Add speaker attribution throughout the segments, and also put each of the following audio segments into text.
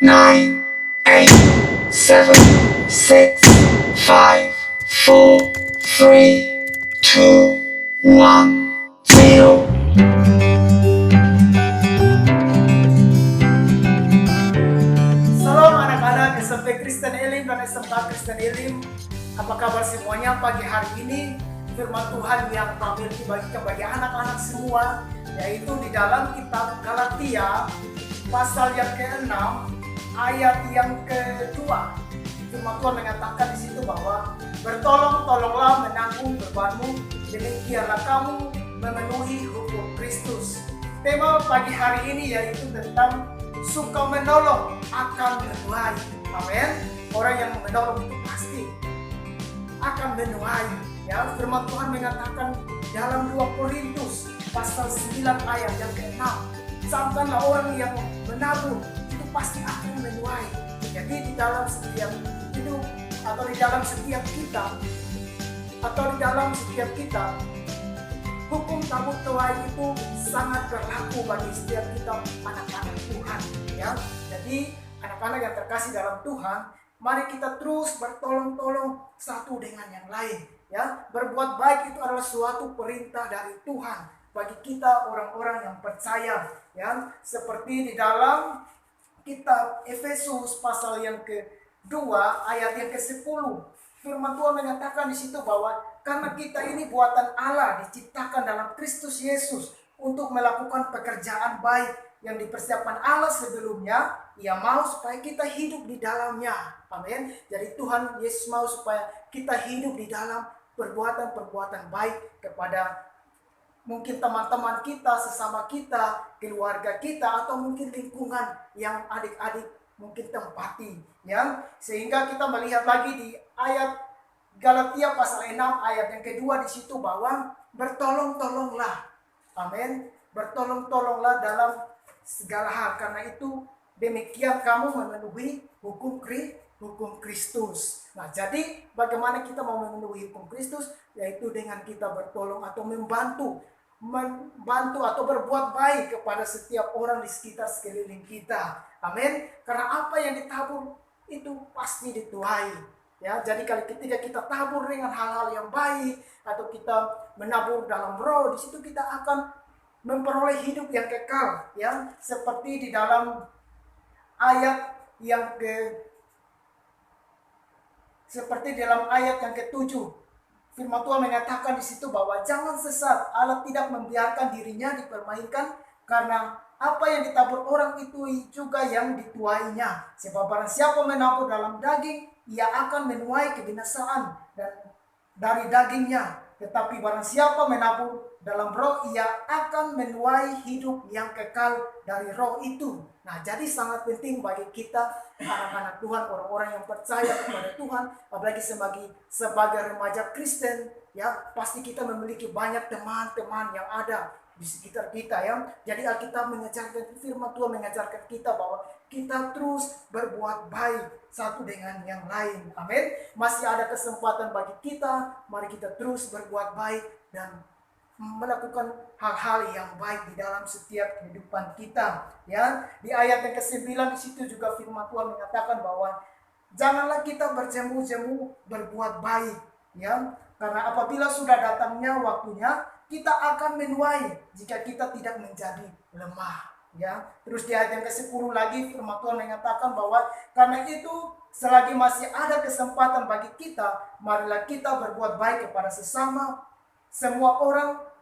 Speaker 1: 9, 8, 7, 6, 5, 4, 3, 2, 1, 0.
Speaker 2: Salam anak-anak SMP Kristen Elim dan SMK Kristen Elim. Apa kabar semuanya pagi hari ini? Firman Tuhan yang kami bagikan bagi anak-anak semua, yaitu di dalam kitab Galatia pasal yang ke-6 ayat yang kedua. Firman Tuhan mengatakan di situ bahwa bertolong-tolonglah menanggung bebanmu, demikianlah kamu memenuhi hukum Kristus. Tema pagi hari ini yaitu tentang suka menolong akan menuai. Amin. Orang yang menolong itu pasti akan menuai. Ya, firman Tuhan mengatakan dalam 2 Korintus pasal 9 ayat yang ke-6, sampai orang yang menabur itu pasti akan menuai. Jadi di dalam setiap hidup atau di dalam setiap kita hukum tabur tuai itu sangat berlaku bagi setiap kita anak-anak Tuhan, ya. Jadi anak-anak yang terkasih dalam Tuhan, mari kita terus bertolong-tolong satu dengan yang lain, ya. Berbuat baik itu adalah suatu perintah dari Tuhan bagi kita orang-orang yang percaya, ya. Seperti di dalam kitab Efesus pasal yang kedua ayat yang ke-10. Firman Tuhan mengatakan di situ bahwa karena kita ini buatan Allah, diciptakan dalam Kristus Yesus untuk melakukan pekerjaan baik yang dipersiapkan Allah sebelumnya. Ia mau supaya kita hidup di dalamnya. Amin. Jadi Tuhan Yesus mau supaya kita hidup di dalam perbuatan-perbuatan baik kepada mungkin teman-teman kita, sesama kita, keluarga kita, atau mungkin lingkungan yang adik-adik mungkin tempati, ya. Sehingga kita melihat lagi di ayat Galatia pasal 6 ayat yang kedua di situ bahwa bertolong-tolonglah. Amin. Bertolong-tolonglah dalam segala hal, karena itu demikian kamu memenuhi hukum Kristus. Nah, jadi bagaimana kita mau memenuhi hukum Kristus? Yaitu dengan kita bertolong atau membantu atau berbuat baik kepada setiap orang di sekitar sekeliling kita. Amin. Karena apa yang ditabur itu pasti dituai. Ya, jadi ketika kita tabur dengan hal-hal yang baik atau kita menabur dalam roh, di situ kita akan memperoleh hidup yang kekal, ya. Seperti di dalam ayat yang ke-7. Firman Tuhan mengatakan di situ bahwa jangan sesat, Allah tidak membiarkan dirinya dipermainkan, karena apa yang ditabur orang itu juga yang dituainya. Sebab barang siapa menabur dalam daging, ia akan menuai kebinasaan dan dari dagingnya. Tetapi barang siapa menabur dalam roh, ia akan menuai hidup yang kekal dari roh itu. Nah, jadi sangat penting bagi kita anak-anak Tuhan, orang-orang yang percaya kepada Tuhan, apalagi sebagai remaja Kristen, ya, pasti kita memiliki banyak teman-teman yang ada di sekitar kita, ya. Jadi Alkitab mengajarkan, firman Tuhan mengajarkan kita bahwa kita terus berbuat baik satu dengan yang lain. Amin. Masih ada kesempatan bagi kita, mari kita terus berbuat baik dan melakukan hal-hal yang baik di dalam setiap kehidupan kita, ya. Di ayat yang ke-9 di situ juga firman Tuhan mengatakan bahwa janganlah kita berjemu-jemu berbuat baik, ya. Karena apabila sudah datangnya waktunya, kita akan menuai jika kita tidak menjadi lemah, ya. Terus di ayat yang ke-10 lagi firman Tuhan mengatakan bahwa karena itu selagi masih ada kesempatan bagi kita, marilah kita berbuat baik kepada sesama, semua orang,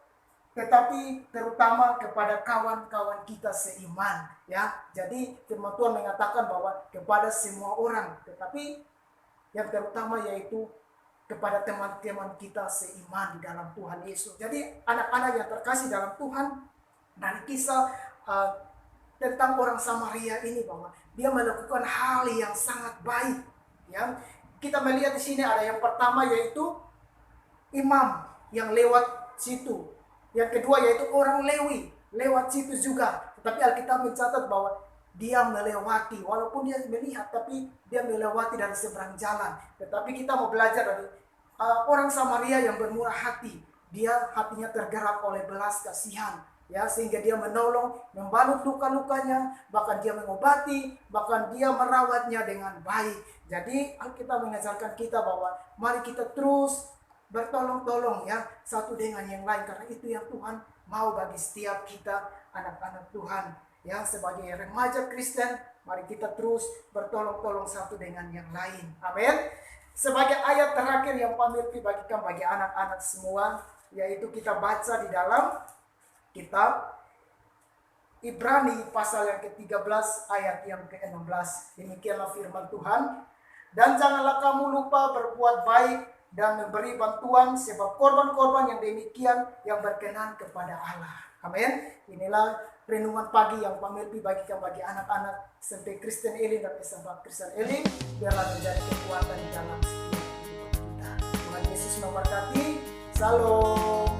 Speaker 2: tetapi terutama kepada kawan-kawan kita seiman, ya. Jadi firman Tuhan mengatakan bahwa kepada semua orang, tetapi yang terutama yaitu kepada teman-teman kita seiman di dalam Tuhan Yesus. Jadi anak-anak yang terkasih dalam Tuhan, dan kisah tentang orang Samaria ini bahwa dia melakukan hal yang sangat baik, ya. Kita melihat di sini ada yang pertama yaitu imam yang lewat situ. Yang kedua yaitu orang Lewi lewat situ juga. Tetapi Alkitab mencatat bahwa dia melewati, walaupun dia melihat, tapi dia melewati dari seberang jalan. Tetapi kita mau belajar dari orang Samaria yang bermurah hati. Dia hatinya tergerak oleh belas kasihan, ya, sehingga dia menolong, membalut luka-lukanya, bahkan dia mengobati, bahkan dia merawatnya dengan baik. Jadi Alkitab mengajarkan kita bahwa mari kita terus bertolong-tolong ya, satu dengan yang lain, karena itu yang Tuhan mau bagi setiap kita anak-anak Tuhan. Ya, sebagai remaja Kristen, mari kita terus bertolong-tolong satu dengan yang lain. Amin. Sebagai ayat terakhir yang Pak Mirpi bagikan bagi anak-anak semua, yaitu kita baca di dalam kitab Ibrani pasal yang ke-13 ayat yang ke-16. Demikianlah firman Tuhan. Dan janganlah kamu lupa berbuat baik dan memberi bantuan, sebab korban-korban yang demikian yang berkenan kepada Allah. Amin. Inilah renungan pagi yang Pak Melpi bagikan bagi anak-anak SMP Kristen Elim dan SMA Kristen Elim. Biarlah menjadi kekuatan di dalam hidup kita. Tuhan Yesus memberkati. Salam.